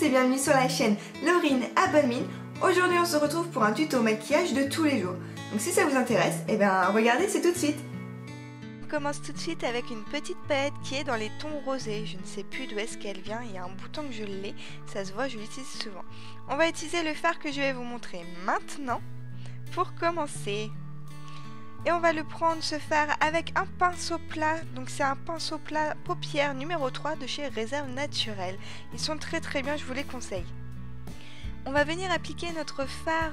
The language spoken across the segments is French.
et bienvenue sur la chaîne Laurine à bonne mine. Aujourd'hui on se retrouve pour un tuto maquillage de tous les jours. Donc si ça vous intéresse, eh bien regardez, c'est tout de suite. On commence tout de suite avec une petite palette qui est dans les tons rosés. Je ne sais plus d'où est-ce qu'elle vient, il y a un bouton que je l'ai, ça se voit, je l'utilise souvent. On va utiliser le fard que je vais vous montrer maintenant pour commencer. Et on va le prendre, ce fard, avec un pinceau plat. Donc c'est un pinceau plat paupières numéro 3 de chez Réserve Naturelle. Ils sont très bien, je vous les conseille. On va venir appliquer notre fard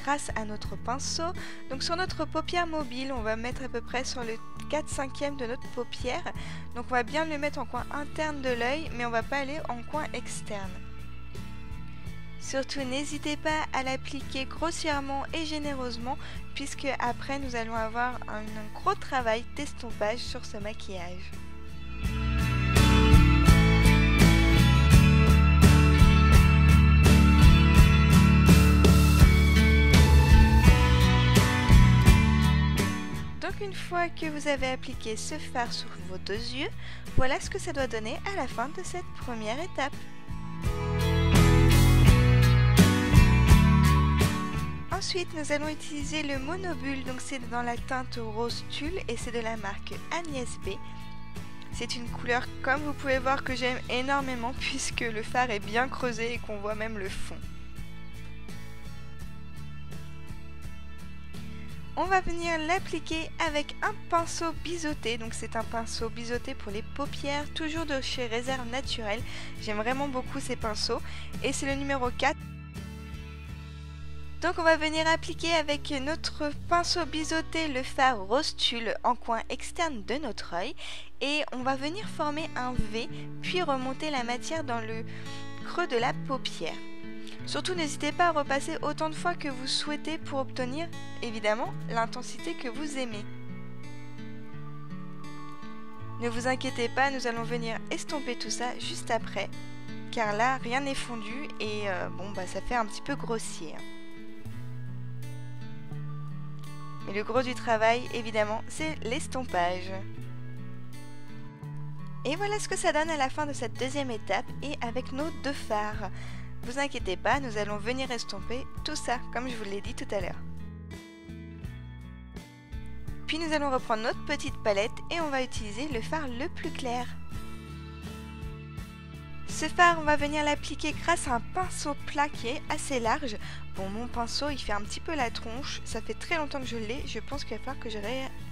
grâce à notre pinceau. Donc sur notre paupière mobile, on va mettre à peu près sur le 4/5e de notre paupière. Donc on va bien le mettre en coin interne de l'œil, mais on va pas aller en coin externe. Surtout, n'hésitez pas à l'appliquer grossièrement et généreusement, puisque après nous allons avoir un gros travail d'estompage sur ce maquillage. Donc une fois que vous avez appliqué ce fard sur vos deux yeux, voilà ce que ça doit donner à la fin de cette première étape. Ensuite, nous allons utiliser le Monobule, donc c'est dans la teinte rose tulle et c'est de la marque Agnès B. C'est une couleur, comme vous pouvez voir, que j'aime énormément puisque le fard est bien creusé et qu'on voit même le fond. On va venir l'appliquer avec un pinceau biseauté, donc c'est un pinceau biseauté pour les paupières, toujours de chez Réserve Naturelle. J'aime vraiment beaucoup ces pinceaux et c'est le numéro 4. Donc on va venir appliquer avec notre pinceau biseauté le fard rose tulle en coin externe de notre œil et on va venir former un V puis remonter la matière dans le creux de la paupière. Surtout n'hésitez pas à repasser autant de fois que vous souhaitez pour obtenir évidemment l'intensité que vous aimez. Ne vous inquiétez pas, nous allons venir estomper tout ça juste après car là rien n'est fondu et ça fait un petit peu grossier. Mais le gros du travail, évidemment, c'est l'estompage. Et voilà ce que ça donne à la fin de cette deuxième étape et avec nos deux fards. Vous inquiétez pas, nous allons venir estomper tout ça, comme je vous l'ai dit tout à l'heure. Puis nous allons reprendre notre petite palette et on va utiliser le fard le plus clair. Ce fard, on va venir l'appliquer grâce à un pinceau plat qui est assez large. Bon, mon pinceau, il fait un petit peu la tronche. Ça fait très longtemps que je l'ai. Je pense qu'il va falloir que je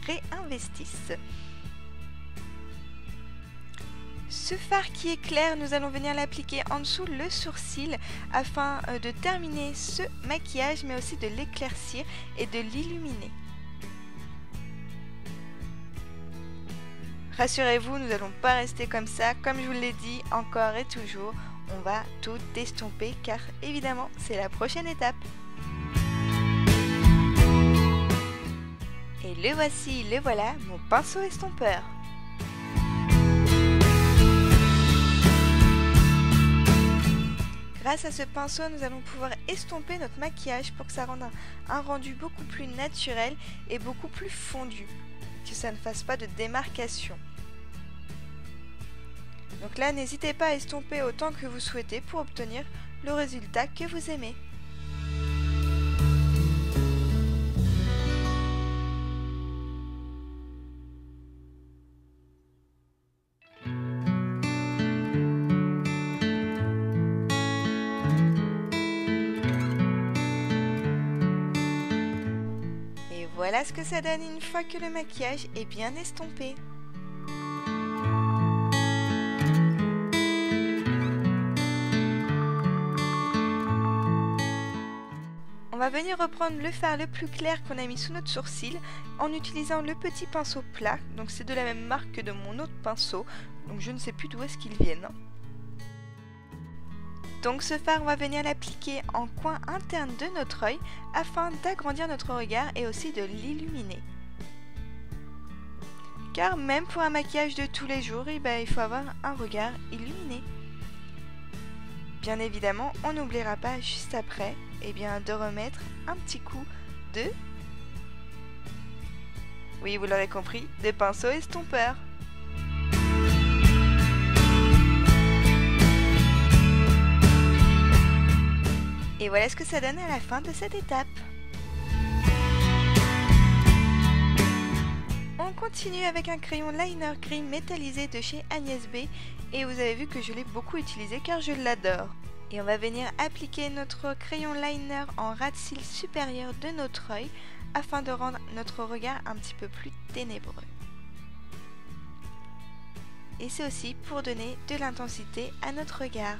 réinvestisse. Ce fard qui est clair, nous allons venir l'appliquer en dessous le sourcil afin de terminer ce maquillage, mais aussi de l'éclaircir et de l'illuminer. Rassurez-vous, nous n'allons pas rester comme ça, comme je vous l'ai dit encore et toujours, on va tout estomper car évidemment c'est la prochaine étape. Et le voici, le voilà, mon pinceau estompeur. Grâce à ce pinceau, nous allons pouvoir estomper notre maquillage pour que ça rende un rendu beaucoup plus naturel et beaucoup plus fondu. Que ça ne fasse pas de démarcation. Donc là, n'hésitez pas à estomper autant que vous souhaitez pour obtenir le résultat que vous aimez. Voilà ce que ça donne une fois que le maquillage est bien estompé. On va venir reprendre le fard le plus clair qu'on a mis sous notre sourcil en utilisant le petit pinceau plat. Donc c'est de la même marque que de mon autre pinceau. Donc je ne sais plus d'où est-ce qu'ils viennent. Donc ce fard, on va venir l'appliquer en coin interne de notre œil afin d'agrandir notre regard et aussi de l'illuminer. Car même pour un maquillage de tous les jours, il faut avoir un regard illuminé. Bien évidemment, on n'oubliera pas juste après de remettre un petit coup de... Oui, vous l'aurez compris, de pinceau estompeur. voilà ce que ça donne à la fin de cette étape. On continue avec un crayon liner gris métallisé de chez Agnès B. Et vous avez vu que je l'ai beaucoup utilisé car je l'adore. Et on va venir appliquer notre crayon liner en ras de cils supérieur de notre œil afin de rendre notre regard un petit peu plus ténébreux. Et c'est aussi pour donner de l'intensité à notre regard.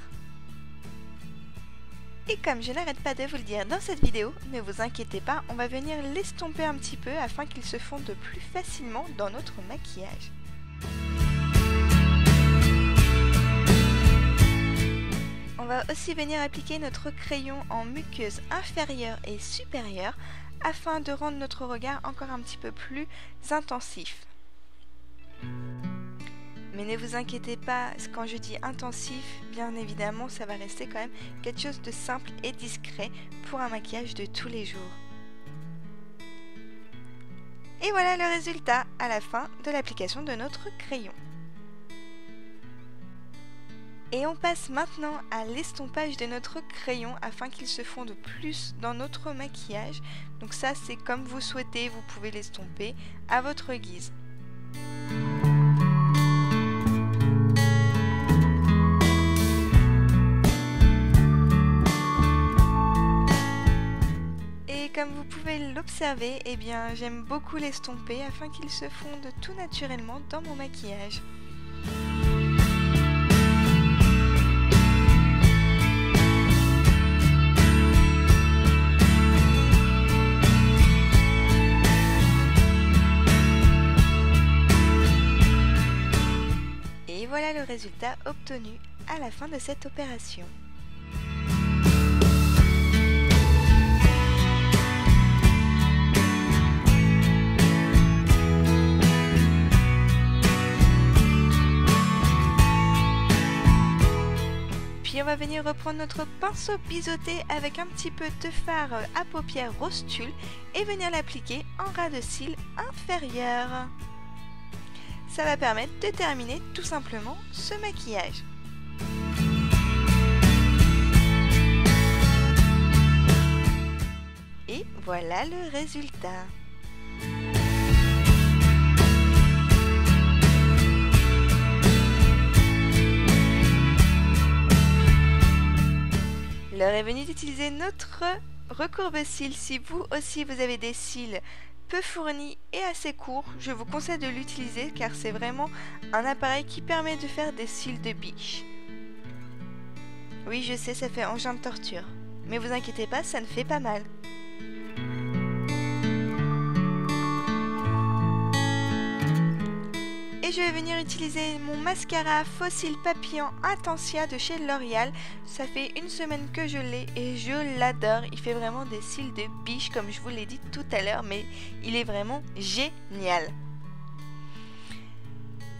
Et comme je n'arrête pas de vous le dire dans cette vidéo, ne vous inquiétez pas, on va venir l'estomper un petit peu afin qu'il se fonde plus facilement dans notre maquillage. On va aussi venir appliquer notre crayon en muqueuse inférieure et supérieure afin de rendre notre regard encore un petit peu plus intensif. Mais ne vous inquiétez pas, quand je dis intensif, bien évidemment, ça va rester quand même quelque chose de simple et discret pour un maquillage de tous les jours. Et voilà le résultat à la fin de l'application de notre crayon. Et on passe maintenant à l'estompage de notre crayon afin qu'il se fonde plus dans notre maquillage. Donc ça, c'est comme vous souhaitez, vous pouvez l'estomper à votre guise. Et comme vous pouvez l'observer, eh bien, j'aime beaucoup l'estomper afin qu'il se fonde tout naturellement dans mon maquillage. Et voilà le résultat obtenu à la fin de cette opération. Puis on va venir reprendre notre pinceau biseauté avec un petit peu de fard à paupières rose tulle et venir l'appliquer en ras de cils inférieur. Ça va permettre de terminer tout simplement ce maquillage. Et voilà le résultat. L'heure est venue d'utiliser notre recourbe-cils. Si vous aussi vous avez des cils peu fournis et assez courts, je vous conseille de l'utiliser car c'est vraiment un appareil qui permet de faire des cils de biche. Oui, je sais, ça fait engin de torture, mais vous inquiétez pas, ça ne fait pas mal. Et je vais venir utiliser mon mascara Faux Cils Papillon Intensia de chez L'Oréal. Ça fait une semaine que je l'ai et je l'adore. Il fait vraiment des cils de biche comme je vous l'ai dit tout à l'heure, mais il est vraiment génial.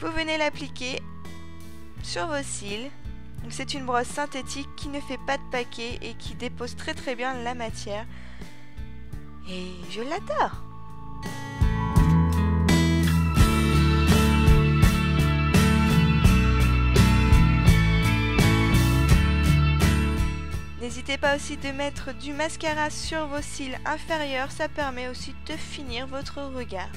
Vous venez l'appliquer sur vos cils. C'est une brosse synthétique qui ne fait pas de paquet et qui dépose très très bien la matière. Et je l'adore. N'hésitez pas aussi de mettre du mascara sur vos cils inférieurs, ça permet aussi de finir votre regard.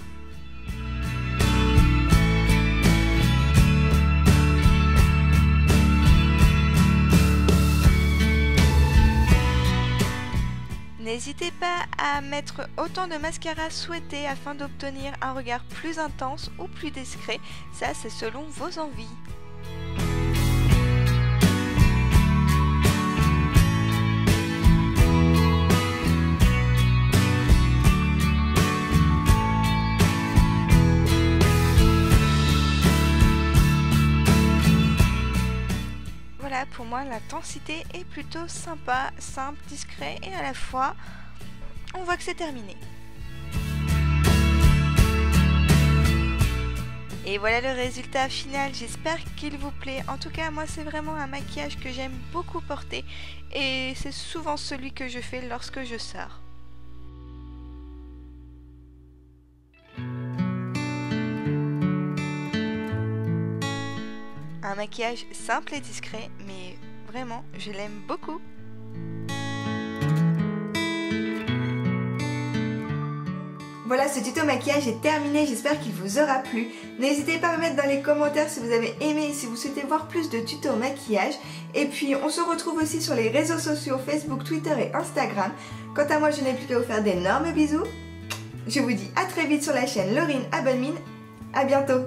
N'hésitez pas à mettre autant de mascara souhaité afin d'obtenir un regard plus intense ou plus discret, ça c'est selon vos envies. Voilà, pour moi l'intensité est plutôt sympa, simple, discret et à la fois on voit que c'est terminé. Et voilà le résultat final, j'espère qu'il vous plaît. En tout cas moi c'est vraiment un maquillage que j'aime beaucoup porter et c'est souvent celui que je fais lorsque je sors. Un maquillage simple et discret, mais vraiment, je l'aime beaucoup. Voilà, ce tuto maquillage est terminé, j'espère qu'il vous aura plu. N'hésitez pas à me mettre dans les commentaires si vous avez aimé et si vous souhaitez voir plus de tutos maquillage. Et puis on se retrouve aussi sur les réseaux sociaux Facebook, Twitter et Instagram. Quant à moi, je n'ai plus qu'à vous faire d'énormes bisous. Je vous dis à très vite sur la chaîne Laurine Abelmine. À bientôt.